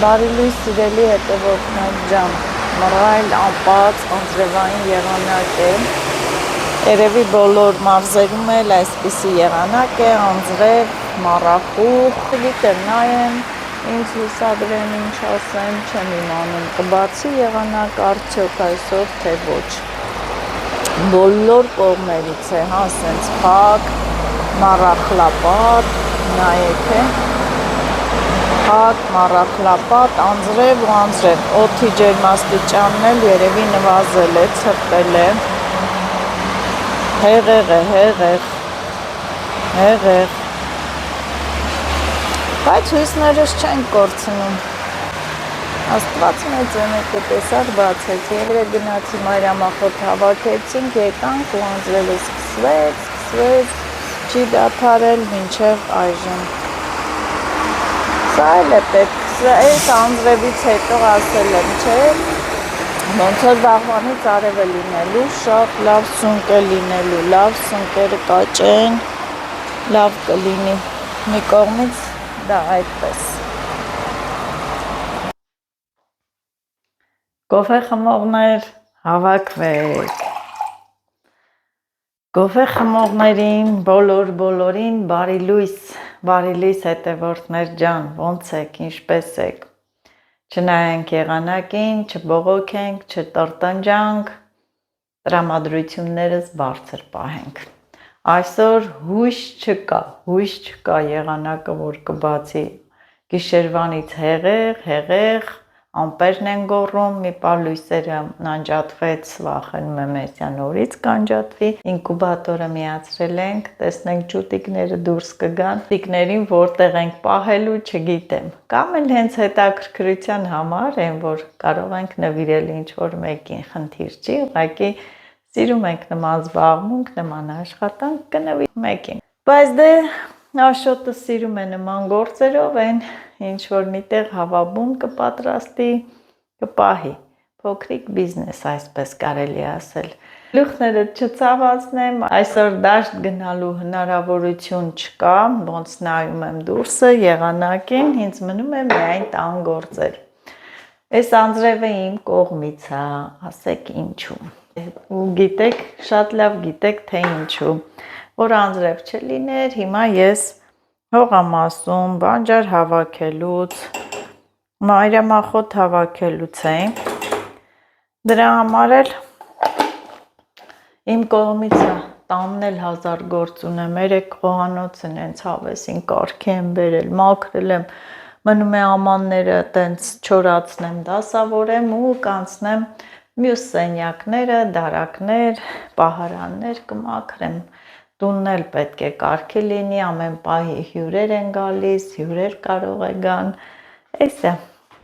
Բարի լույս սիրելի հետևորդներ ջան, մռայլ անպած անձրևային եղանակ է, երևի բոլոր մարզերում էլ այսպիսի եղանակ է, անձրև, մառախուղ, գիտեմ նայեմ, ինձ հուսադրեն ինչ ասեմ, չեմ իմանում, կբացի եղանակ արդյոք այսօր թե ոչ, բոլոր կողմերից է, հա, սենց փակ, մառախլապատ, նայեք է, փակ, մառախլապատ, անձրև ու անձրև, օդի ջերմաստիճանն էլ երևի նվազել է, ցրտել է, հեղեղ է, հեղեղ, բայց հույսներս չեն կորցնում, Աստված մեծ է, մեկը տեսար բացեց, երևի գնացի մայրամախոտ հավաքեցինք, եկանք ու անձրևը սկսվեց, չի դադարել մինչև այժմ։ Սա էլ է պետք, այս անձրևից հետո ասել եմ, չէ, ոնց որ վաղվանից արև է լինելու, շատ լավ սունկ է լինելու, լավ սունկերը կաճեն, լավ կլինի, մի կողմից դա այդպես։ Կոֆե խմողներ հավաքվեք, կոֆե խմողներին, բոլորին բարի լույս հետևորդներ ջան, ոնց եք, ինչպես եք, չնայենք եղանակին, չբողոքենք, չտրտնջանք, տրամադրություններս բարձր պահենք, այսօր հույս չկա եղանակը, որ կբացի, գիշերվանից հեղեղ, ամպերն են գոռում, մի պար լույսերը անջատվեց, վախենում եմ էսյա նորից կանջատվի, ինկուբատորը միացրել ենք, տեսնենք ճուտիկները դուրս կգան, ճուտիկներին որտեղ ենք պահելու չգիտեմ, կամ էլ հենց հետաքրքրության համար են, որ կարող ենք նվիրել ինչ-որ մեկին, խնդիր չի, ուղղակի սիրում ենք նման զբաղմունք, նման աշխատանք կնվի մեկին, բայց դե Աշոտը սիրում է նման գործերով են, ինչ-որ միտեղ հավաբուն կպատրաստի, կպահի, փոքրիկ բիզնես այսպես կարելի ասել։ Գլուխները չցավացնեմ, այսօր դաշտ գնալու հնարավորություն չկա, ոնց նայում եմ դուրսը, եղանակին, ինձ մնում է միայն տան գործեր։ Այս անձրևը իմ կողմից է, ասեք ինչու։ Ու գիտեք, շատ լավ գիտեք, թե ինչու։ Որ անձրև չլիներ, հիմա ես հողամասում, բանջար հավաքելուց, մայրամախոտ հավաքելուց եմ, դրա համար էլ իմ կողմից տանն էլ 1000 գործ ունեմ, երեք խոհանոցն հենց հավեսին կարգի եմ բերել, մաքրել եմ, մնում է ամանները տենց չորացնեմ, դասավորեմ ու կանցնեմ մյուս սենյակները, դարակներ, պահարաններ կմաքրեմ, տունն էլ պետք է կարգի լինի, ամեն պահի հյուրեր են գալիս, հյուրեր կարող է գան, էս է,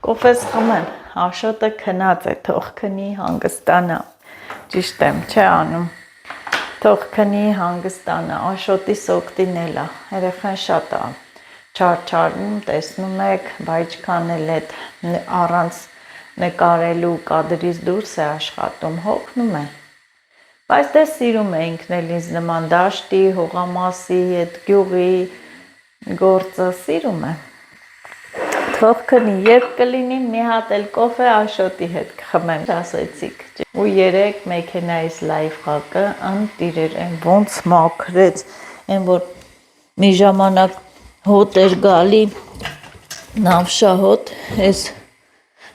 կոֆես խմեմ, Աշոտը քնած է, թող քնի հանգստանա, ճիշտ եմ, չէ անում, թող քնի հանգստանա, Աշոտի սոկտին էլ է, երեխան շատ է, չարչարում, տեսնում եք, բայչքան էլ էդ առանց նկարելու կադրից դուրս է աշխատում, հոգնում է, բայց դե սիրում է ինքն էլ ինձ նման դաշտի, հողամասի, այդ գյուղի գործը սիրում է, թող քնի, երբ կլինի մի հատ էլ կոֆե Աշոտի հետ կխմեմ, ասեցիք, ու երեք մեքենայիս լայվ խակը ընտիրեր են ոնց մաքրեց, են որ մի ժամանակ հոտ էր գալի, նավշահոտ, ես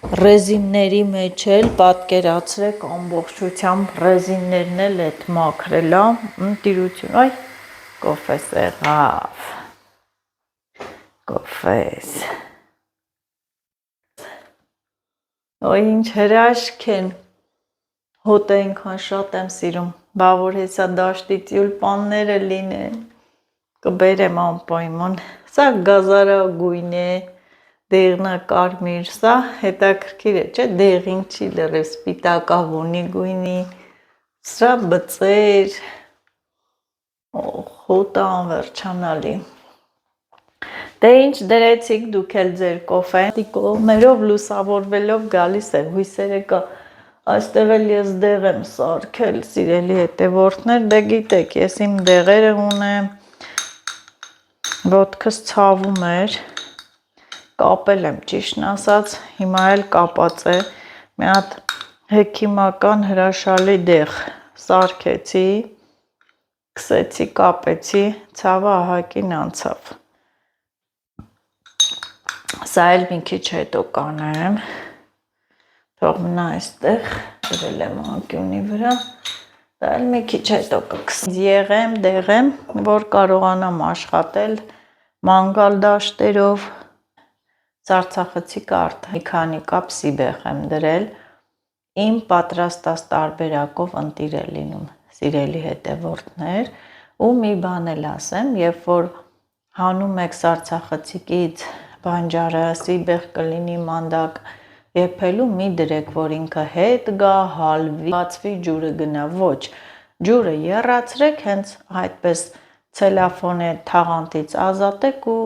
ռեզինների մեջ էլ պատկերացրեք ամբողջությամբ ռեզիններն էլ էդ մաքրելա, ընտիրություն, այ կոֆես եղավ, կոֆես, ոյ ինչ հրաշք են, հոտը ինքան շատ եմ սիրում, բա որ հեսա դաշտի տյուլպանները լինեն, կբերեմ անպայման, սա գազարագույն է, դեղնակարմիր, սա հետաքրքիր է, չէ, դեղին չի լրիվ սպիտակավունի գույնի, սա բծեր, հոտը անվերջանալի, դե ինչ դրեցիք դուք էլ ձեր կոֆեն, կողմերով լուսավորվելով գալիս է, հույսերը կա, այստեղ էլ ես դեղ եմ սարքել, սիրելի հետևորդներ, դե գիտեք, ես իմ դեղերը ունեմ, ոտքս ցավում էր, կապել եմ, ճիշտն ասած, հիմա էլ կապած է, մի հատ հեքիմական հրաշալի դեղ սարքեցի, քսեցի, կապեցի, ցավը ահագին անցավ։ Սա էլ մի քիչ հետո կանեմ, թող մնա այստեղ, դրել եմ անկյունի վրա, դա էլ մի քիչ հետո կքսեմ։ Եղեմ, դեղեմ, որ կարողանամ աշխատել մանգալ դաշտերով, սառցախցիկը արդեն մի քանի կապ սիբեղ եմ դրել, իմ պատրաստած տարբերակով ընտիր է լինում, սիրելի հետևորդներ, ու մի բան էլ ասեմ, երբ որ հանում եք սառցախցիկից բանջարը, սիբեղ կլինի մանդակ, եփելու մի դրեք, որ ինքը հետ գա, հալվի, բացվի, ջուրը գնա, ոչ, ջուրը եռացրեք, հենց այդպես ցելոֆանի թաղանթից ազատեք ու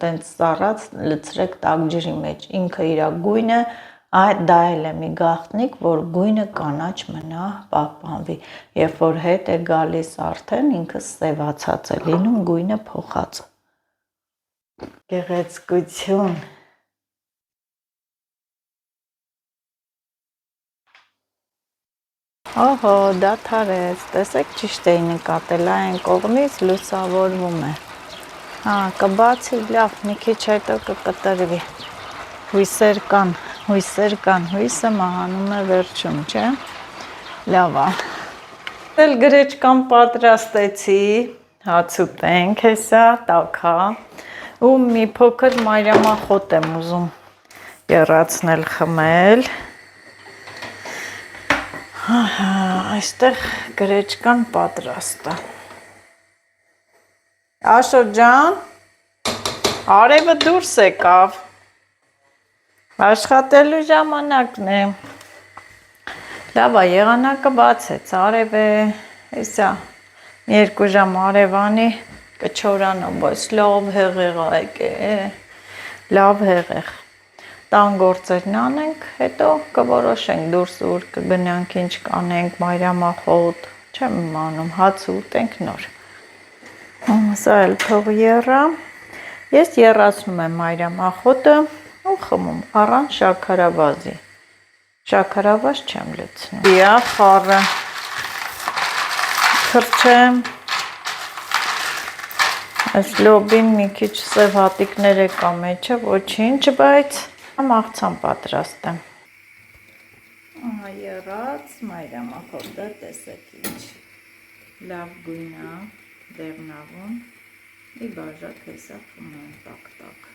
տենց սառած լցրեք տաք ջրի մեջ, ինքը իր գույնը, այդ դա էլ է մի գաղտնիք, որ գույնը կանաչ մնա, պահպանվի, երբ որ հետ է գալիս արդեն, ինքը սևացած է լինում, գույնը փոխած։ Գեղեցկություն։ Ահա, դադարեց, տեսեք ճիշտ էի նկատել, այն կողմից լուսավորվում է։ Հա, կբացի, լավ, մի քիչ հետո կկտրվի։ Հույսեր կան, հույսը մահանում է վերջում, չէ։ Լավ է։ Էլ գրեչկան պատրաստեցի, հաց ուտենք հեսա, տաքա, ու մի փոքր մայրամախոտ եմ ուզում եռացնել, խմել։ Այստեղ գրեչկան պատրաստ է։ Աշոտ ջան, արևը դուրս եկավ։ Աշխատելու ժամանակն է։ Լավ է, եղանակը բացեց, արև է, հեսա, մի 2 ժամ արևանի, կչորանամ, բայց լավ հեղեղ այգ է, լավ հեղեղ։ Տան գործերն անենք, հետո կորոշենք դուրս ուր կգնանք, ինչ կանենք, մայրամախոտ, չեմ իմանում, հաց ուտենք նոր։ Սա էլ թող եռա։ Ես եռացնում եմ մայրամախոտը ու խմում առանց շաքարավազի։ Շաքարավազ չեմ լցնում։ Դիա խառը թրջեմ։ Այս լոբին մի քիչ սև հատիկներ եկա մեջը, ոչինչ, բայց աղցան պատրաստ եմ։ Ահա եռած մայրամախոտը, տեսեք ինչ լավ գույն է, դեղնավուն, մի բաժակ հեսա խմեմ տակ-տակ։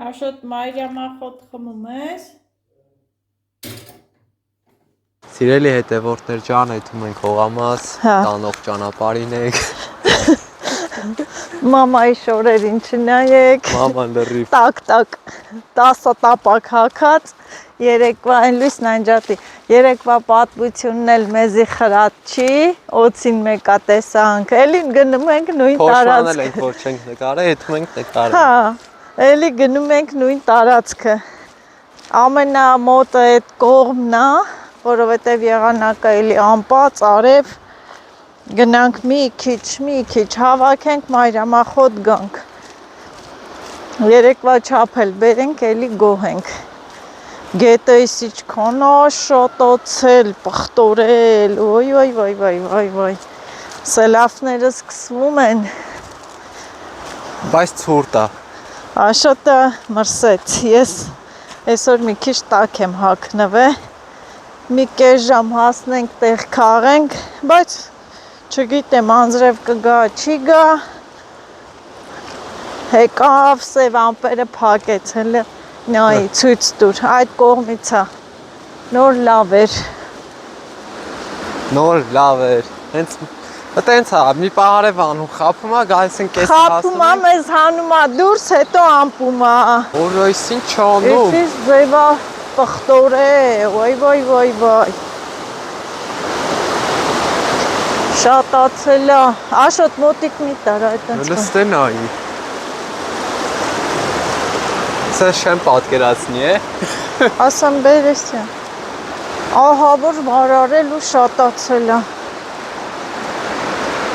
Աշոտ մայրամախոտ խմում ես։ Սիրելի հետևորդներ ջան, այդում ենք հողամաս, տանող ճանապարհին եք։ Մամայի շորերին չնայեք։ Մաման լրիվ։ Տակ-տակ 10 տապակ հագած, երեկվա այն լույսն անջատի, երեկվա պատմությունն էլ մեզի խրատ չի, օծին մեկա տեսանք, էլի գնում ենք նույն տարածքը։ Փոշմանել ենք, որ չենք նկարել, հետում ենք նկարել։ Հա, էլի գնում ենք նույն տարածքը։ Ամենամոտը այդ կողմն է, որովհետև եղանակը էլի անպաց, արև, գնանք մի քիչ հավաքենք, մայրամախոտ գանք։ Երեկվա չափել բերենք, էլի գոհենք։ Գետը իսիչքան շոտոցել, պղտորել, ոյ, սելավները սկսվում են։ Բայց ցուրտ է։ Աշոտը մրսեց, ես այսօր մի քիչ տակ եմ հագնվել, մի կես ժամ հասնենք տեղ քաղենք, բայց չգիտեմ անձրև կգա, չի գա, հեկավ սև ամպերը փակեց, հələ նայի ցույց տուր, այդ կողմից է, նոր լավ էր, հենց տենց է, մի պահարև անում, խապում է, գալիս են կեսը հասնում խապում է, մեզ հանում է դուրս, հետո ամպում է, որ այս ինչ անում, էսիս ձևա պղտոր է, ոյ, շատացել է, Աշոտ մոտիկ մի տար այդ ընց լստեն այի, Սա շեմ պատկերացնի է։ Ասամ բերեսյա։ Ահա որ վարարել ու շատացել է։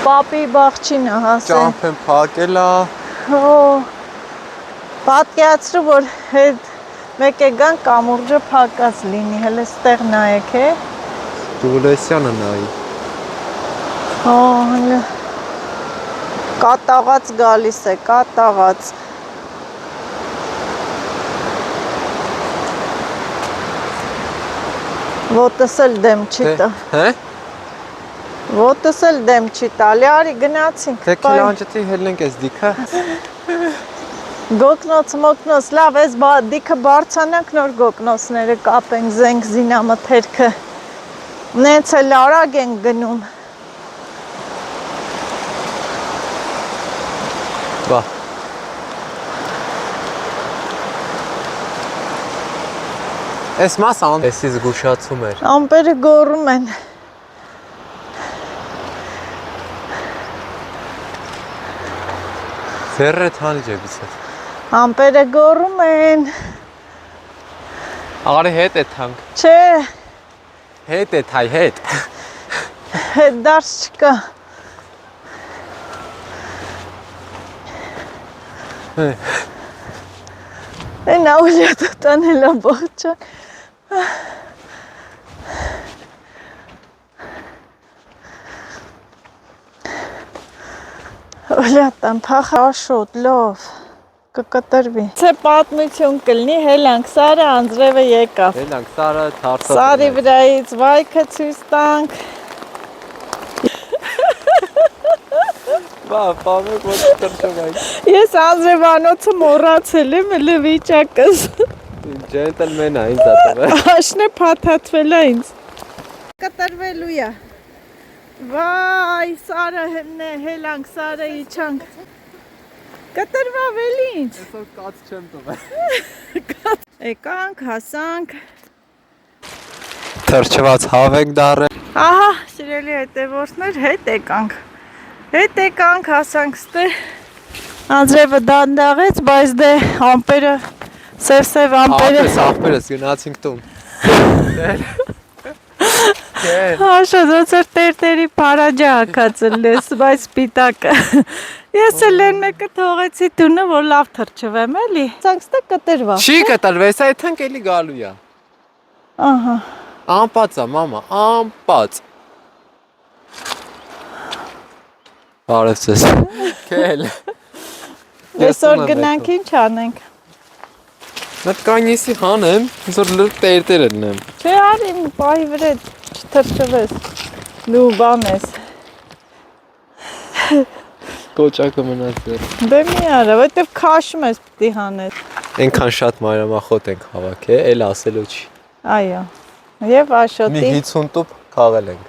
Պապի բաղջինը հասել։ Ճամփեն փակել է։ Հո։ Պատկերացրու որ հետ մեկ է գան կամուրջը փակած լինի, հələ ստեղ նայեք է։ Դուլեսյանը նայի։ Հո, հələ կատաղած գալիս է, կատաղած։ Ոտս էլ դեմ չի տա։ Հե? Ոտս էլ դեմ չի տալի, արի գնացինք։ Թե քիլանջտի հելնենք ես դիքը։ Գոկնոց մոկնոց, լավ, ես դիքը բարձանանք նոր գոկնոցները կապենք, զենք զինամթերքը։ Նենց էլ արագ ենք գնում։ Բա։ Ես մաս ան։ Էսի զգուշացում էր։ Ամպերը գոռում են։ Ձեռը թանի ջեբից է։ Ամպերը գոռում են։ Աղարի հետ է թանք։ Չէ, Հետ է թայ հետ։ հետ դարս չկա։ Են աուլյատը տանել է բողջան։ Օլյատան փախա շոտ, լով, կկտրվի։ Չէ պատմություն կլնի, հելանք Սարը անձրևը եկավ։ Հելանք Սարը թարսած։ Սարի վրայից վայքը ցույց տանք։ Բա, պամեկ ոչ կրճվայք։ Ես անձրևանոցը մոռացել եմ, հələ վիճակս։ Ջենտլմեն է ինձ ատվել։ Աշնը փաթաթվել է ինձ։ Կտրվելու է։ Վայ, Սարը հելանք, Սարը իջանք։ Կտրվավ էլի ինձ։ Այսօր կաց չեմ տվել։ Եկանք, հասանք։ Թրջված հավ ենք դարել։ Ահա, սիրելի հետևորդներ, հետ եկանք, հասանք ստե։ Անձրևը դանդաղեց, բայց դե ամպերը, սև ամպերը։ Ապես աղպերս գնացինք տուն։ Աշա, ոնց որ տերտերի պարաջա հակածել ես, բայց սպիտակը։ Ես էլ են մեկը թողեցի տունը, որ լավ թրջվեմ, էլի։ Ցանք ստե կտրվա։ Չի կտրվես, այդ թանք էլի գալու է։ Ահա։ Ամպած է, մամա, ամպած։ Բարև ձեզ։ Քել։ Այսօր գնանք ինչ անենք։ Նատ կանիսի հանեմ, ոնց որ լրիվ տերտեր ելնեմ։ Չէ, արի պահի վրա չթրջվես։ Դու բան ես։ Կոճակը մնաց ձեր։ Դե մի արա, որտեվ քաշում ես պիտի հանես։ Այնքան շատ մանրամախոտ ենք հավաքել, էլ ասելու չի։ Այո։ Եվ Մի Աշոտի 50 տուփ քաղել ենք։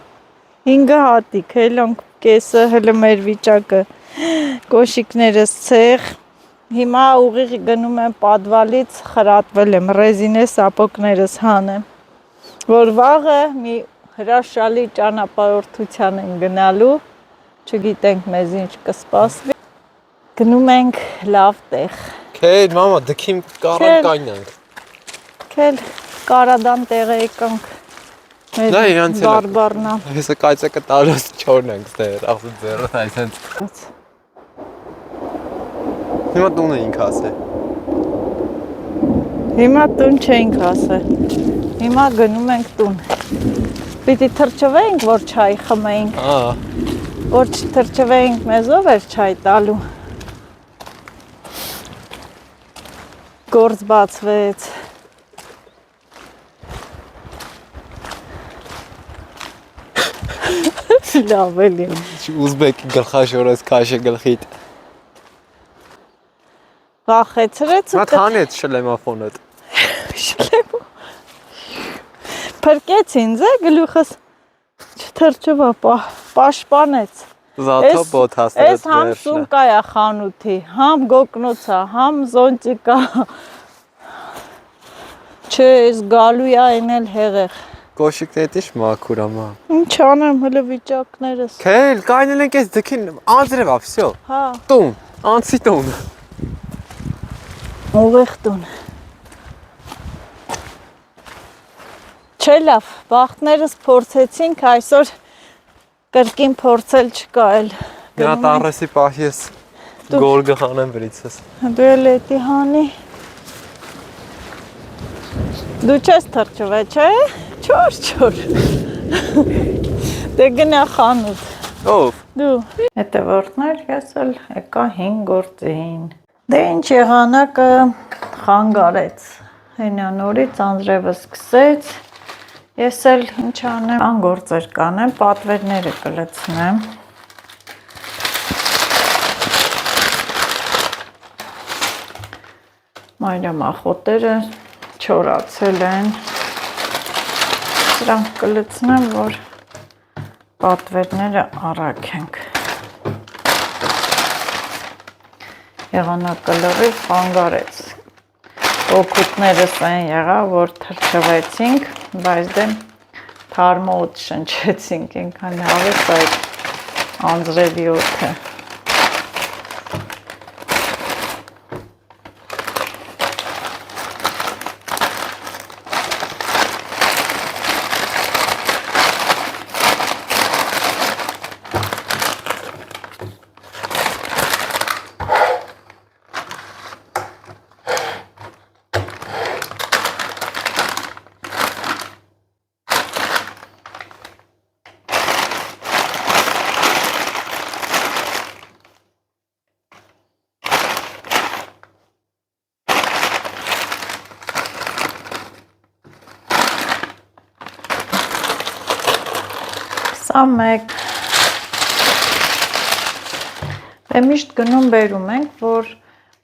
5 հատիկ, հելոնք կեսը, հələ մեր վիճակը, կոշիկներս ցեղ։ Հիմա ուղիղ գնում եմ պատվալից, խրատվել եմ, ռեզինե սապոկներս հանեմ, որ վաղը մի հրաշալի ճանապարհորդության են գնալու, չգիտենք մեզ ինչ կսպասվի, գնում ենք լավ տեղ։ Քեյ, մամա, դքիմ կարան կանյանք։ Քել կարադան տեղը եկանք, մեր Նա իրանց էլ է։ բարբարնա։ Հեսը կայծակը տալոս չորն ենք ստեր, աղու ձերը այսենց։ Հիմա տուն էինք ասել։ Հիմա տուն չենք ասել, հիմա գնում ենք տուն։ Պիտի թրջվենք, որ չայ խմեինք, որ չթրջվենք, մեզով էր չայ տալու։ Գործ բացվեց։ Լավ էլի։ Ուզբեկի գլխաշորս քաշը գլխիդ։ Վախեցրեց ու Մաթանեց շլեմաֆոնդ։ շլեմո։ Փրկեց ինձ է գլուխս չթրջվա, պաշտպանեց։ Զաթո բոտ հաստրեց Էս համ սումկա է խանութի, համ գոկնոցա, համ զոնտիկա։ Չէ, ես գալու է այն էլ հեղեղ։ Կոշիկն էտիշ մաքուր ամա։ Ինչ անեմ, հələ վիճակներս։ Քել, կայնել ենք ես դքին անձրև ա, վсё։ Հա, Տուն, անցի տուն։ ուղիղ տուն։ Չէ լավ, բախտներս փորձեցինք, այսօր կրկին փորձել չկա էլ։ Նա տառեսի պահի ես գոր գխանեմ վրիցս։ Դու էլ էտի հանի։ Դու չես թրջվե, չէ։ Չոր։ Դե գնա խանութ։ Ով։ Դու։ Հետևորդներ, ես էլ եկա 5 գործին։ Դե ինչ եղանակը խանգարեց։ Հենա նորից անձրևը սկսեց։ Ես էլ ինչ անեմ, ան գործեր կանեմ, պատվերները կլցնեմ։ Մայրամախոտերը չորացել են։ Սրանք կլցնեմ, որ պատվերները առաքենք։ Եղանակը լրիվ խանգարեց։ Օգուտներս այն եղա, որ թրջվեցինք, բայց դե թարմոտ շնչեցինք, ինքան հավես այդ անձրևի օդը։ Սա մեկ դե միշտ գնում բերում ենք, որ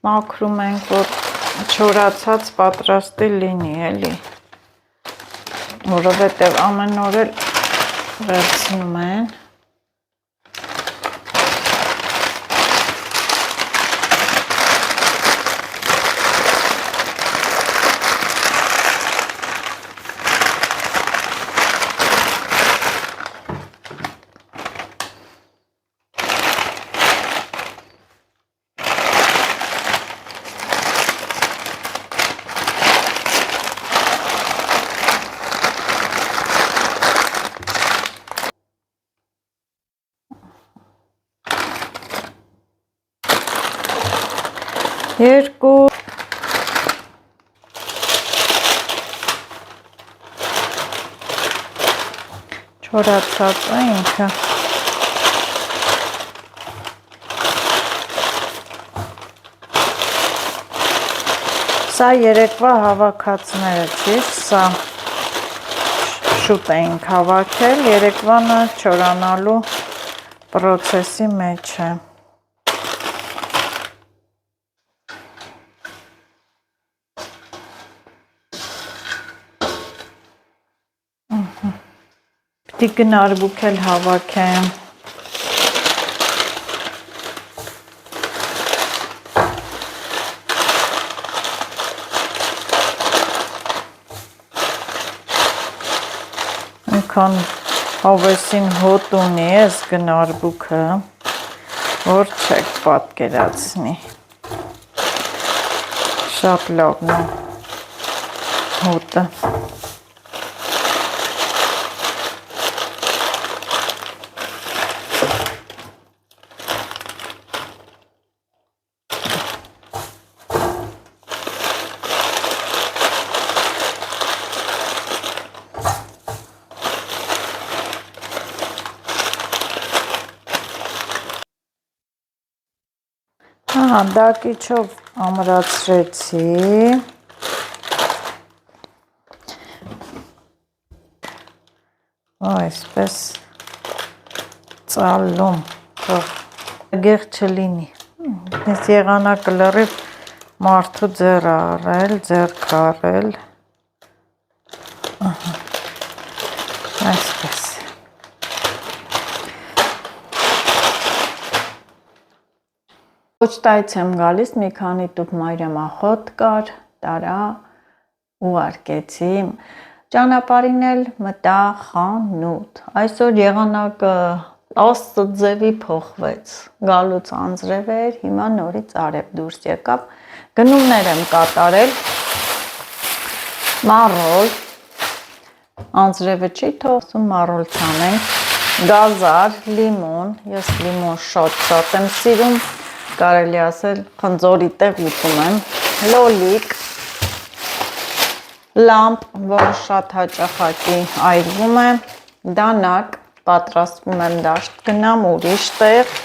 մաքրում ենք, որ չորացած պատրաստի լինի, էլի, որովհետև ամեն օր էլ վերցնում են։ Երկու չորացած է ինքը։ Սա երեկվա հավաքածները չի, սա շուտ էինք հավաքել, երեկվանը չորանալու պրոցեսի մեջ է։ Պիտի գնարբուք էլ հավաքեմ։ Այնքան հավեսին հոտ ունի ես գնարբուքը, որ չեք պատկերացնի։ Շատ լավն է հոտը։ Դակիչով ամրացրեցի, այսպես ծալում, թող գեղ չլինի, ես եղանակը լրիվ մարդու ձեռ առել, ձեռ քարել, այսպես։ Պոչտայից եմ գալիս, մի քանի տուփ մայրամախոտ կար, տարա ուղարկեցի, ճանապարհին էլ մտա խանութ, այսօր եղանակը 10 ձևի փոխվեց, գալուց անձրև էր, հիմա նորից արև դուրս եկավ, գնումներ եմ կատարել, մառոլ, Անձրևը չի թողում, մարուլ չանենք, գազար, լիմոն, ես լիմոն շատ եմ սիրում, կարելի ասել խնձորի տեղ ուտում եմ, լոլիկ, լամպ, որը շատ հաճախակի այրվում է, դանակ, պատրաստվում եմ դաշտ գնամ ուրիշ տեղ,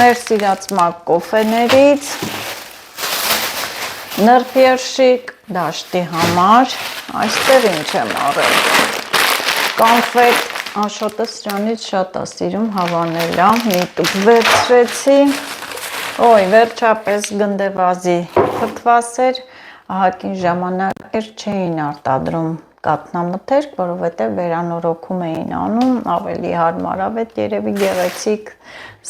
մեր սիրած մակ կոֆեներից, նրբերշիկ, դաշտի համար, այստեղ ինչ եմ առել, կանֆետ, Աշոտը սրանից շատ է սիրում հավանել, մի տուփ վերցրեցի, ոյ վերջապես գնդեվազի թթվասեր, ահագին ժամանակ էր չէին արտադրում կաթնամթերք, որովհետև վերանորոգում էին անում, ավելի հարմարավետ երևի գեղեցիկ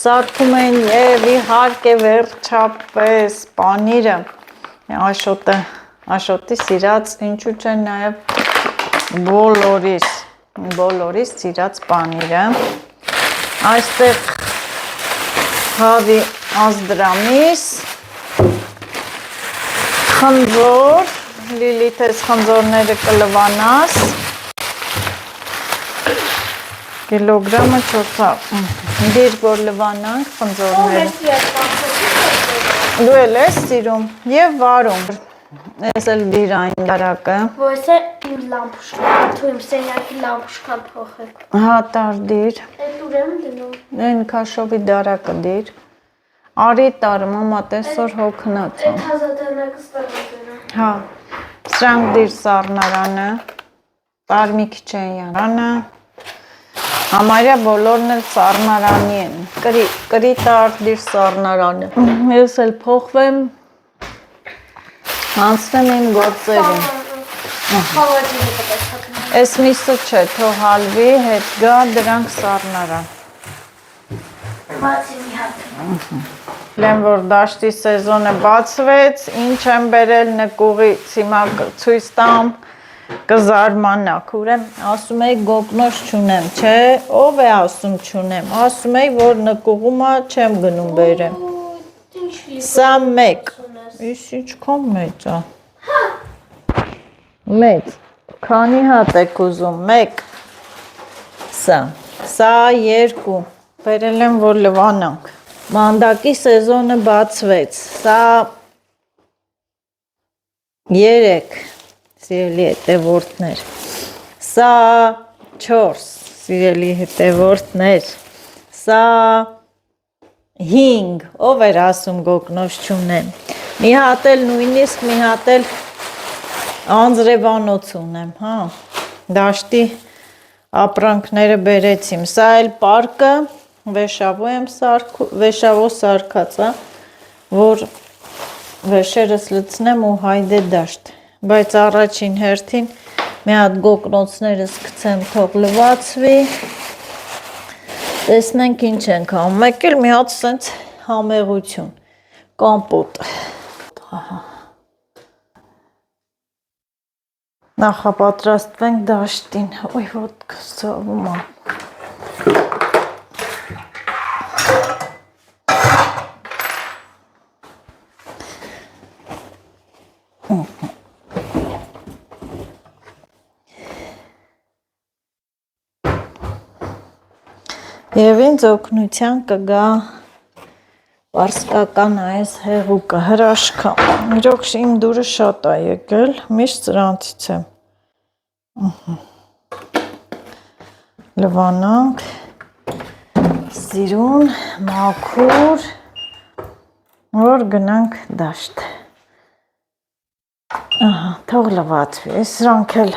սարքում էին և իհարկե վերջապես պանիրը, Աշոտի սիրած, ինչու չէ նաև բոլորիս սիրած պանիրը, այստեղ հավի ազդրամիս, խնձոր, Լիլիթ ես խնձորները կլվանաս, կիլոգրամը 400, դիր որ լվանանք խնձորները, դու էլ ես սիրում և վարում, ես էլ դիր այն դարակը, Ոյս է իմ լամպուշկան, թու իմ սենյակի լամպուշկան փոխեք, հա տար դիր, էդ ուրեմ դնում, են կաշովի դարակը դիր, արի տարը մամա տեսոր հոգնած էդ հազադանակը ստանատերը, հա, սրանք դիր սառնարանը, տար մի քիչ են յարանը, համարյա բոլորն էլ սառնարանի են, կրի տար դիր սառնարանը, ես էլ փոխվեմ, անցնեմ իմ գործերին, խավաջինը կտեսակն է, ես միսը չէ, թող հալվի, հետ գա, դրանք սառնարան, բացի մի հատ, Լեմ, որ դաշտի սեզոնը բացվեց, ինչ եմ բերել նկուղից, հիմա ցույց տամ, կզարմանաք, ուրեմ, ասում էի գոգնոց չունեմ, չէ, ով է ասում չունեմ, ասում էի, որ նկուղումա չեմ գնում բերեմ, սա մեկ, ինչքան մեծ է, մեծ, քանի հատ եք ուզում, մեկ, սա երկու, բերել եմ, որ լվանանք, Մանդակի սեզոնը բացվեց, սա 3, սիրելի հետևորդներ, սա 4, սիրելի հետևորդներ, սա 5, ով էր ասում գոգնոց չունեմ, մի հատ էլ նույնիսկ մի հատ էլ անձրևանոց ունեմ, հա, դաշտի ապրանքները բերեցիմ, սա էլ պարկը, վեշավով սարկած, որ վեշերս լցնեմ ու հայդե դաշտ, բայց առաջին հերթին մի հատ գոգնոցներս գցեմ թող լվացվի, տեսնենք ինչ ենք անում, մեկ էլ մի հատ սենց համեղություն, կամպոտ, նախապատրաստվենք դաշտին, ոյ ոտքը սավում է, Եվ ինձ օգնության կգա պարսկական այս հեղուկը, հրաշքա, իրոք իմ դուրը շատ է եկել, միշտ սրանցից եմ, լվանանք, սիրուն, մաքուր, որ գնանք դաշտ, թող լվացվի, սրանք էլ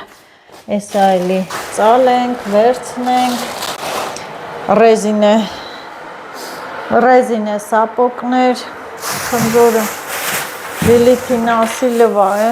ես այլի ծալենք, վերցնենք, ռեզինե սապոկներ, խնձորը Լիլիթին ասի լվա է,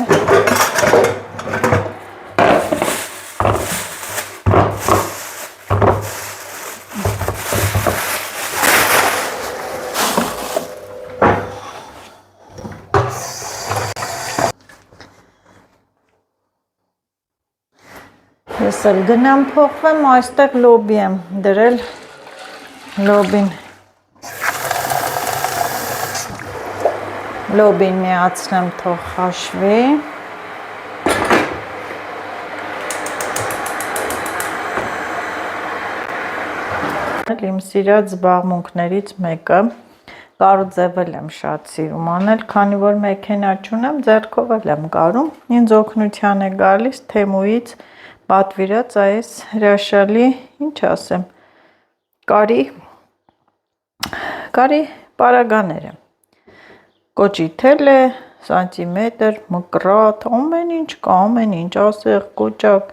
ես էլ գնամ փոխվեմ, այստեղ լոբի եմ դրել, լոբին միացնեմ թող խաշվի, անել իմ սիրած զբաղմունքներից մեկը։ Կարուձև եմ շատ սիրում անել, քանի որ մեքենա չունեմ, ձեռքով եմ կարում։ Ինձ օգնության է գալիս Թեմուից պատվիրած այս հրաշալի, ինչ ասեմ, կարի պարագաները։ Կոճիթել է, սանտիմետր, մկրատ, ամեն ինչ կա, ամեն ինչ, ասեղ, կոճակ,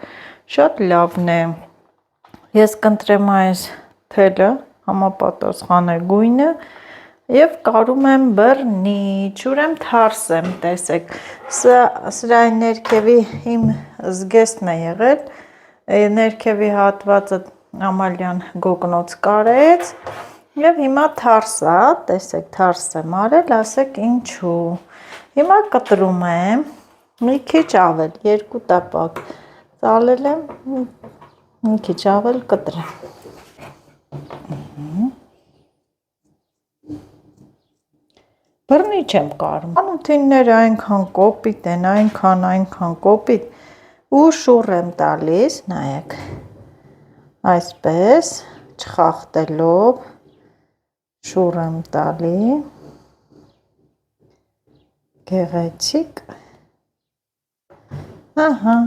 շատ լավն է։ Ես կընտրեմ այս թելը, համապատասխան է գույնը և կարում եմ բռնիչ, ուրեմն թարսեմ, տեսեք, սրա ներքևի իմ զգեստն է եղել, ներքևի հատվածը Ամալյան գոգնոց կարեց և հիմա թարսա, տեսեք, թարս եմ արել, ասեք ինչու։ Հիմա կտրում եմ, մի քիչ ավել, 2 տապակ ծալել եմ, մի քիչ ավել կտրեմ։ Բռնիչ եմ կարում։ Անութինները այնքան կոպիտ են, այնքան կոպիտ ու շուռ եմ տալիս, նայեք, այսպես, չխախտելով, շուռ եմ տալի, գեղեցիկ, ահա,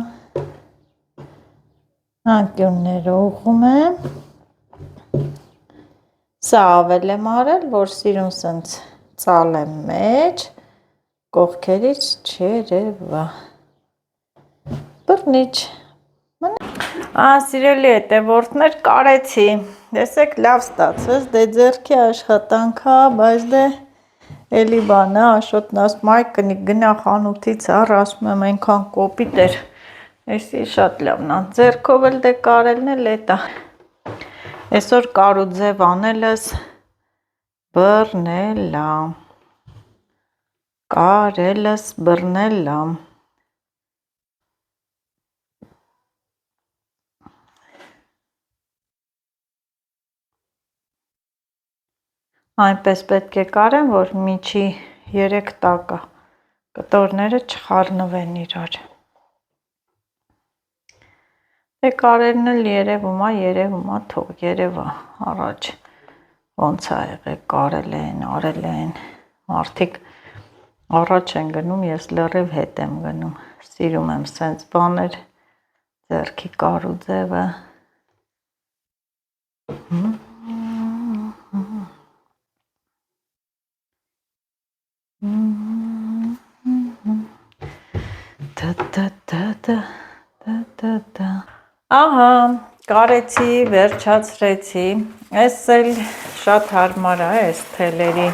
անկյունները ուղղում եմ, սա ավել եմ արել, որ սիրուն սենց ծալեմ մեջ, կողքերից չերևա, բռնիչ, սիրելի հետևորդներ, կարեցի, տեսեք լավ ստացվեց, դե ձեռքի աշխատանքա, բայց դե էլի բանը, Աշոտն ասում այ կնիկ գնա խանութից առ, ասում եմ այնքան կոպիտ էր, էսի շատ լավն է, ձեռքով էլ դե կարելն էլ էտա, այսօր կարուձև անելս բռնելա, կարելս բռնելա, այնպես պետք է կարեմ, որ միջի 3 տակը կտորները չխառնվեն իրար։ Դե կարելն էլ երևում է, թող երևա առաջ, ոնց է եղել, կարել են, արել են, մարդիկ առաջ են գնում, ես լրիվ հետ եմ գնում, սիրում եմ սենց բաներ, ձեռքի կարուձևը, Ահա, կարեցի, վերջացրեցի, այս էլ շատ հարմար է, այս թելերի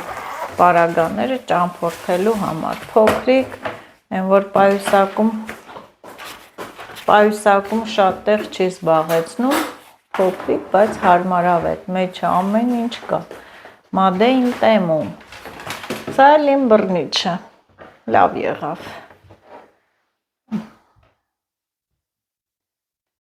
պարագաները ճամփորդելու համար, փոքրիկ, են որ պայուսակում շատ տեղ չի զբաղեցնում, փոքրիկ, բայց հարմարավետ, մեջը ամեն ինչ կա, մադե իմ տեմում, սա էլ իմ բռնիչը, լավ եղավ։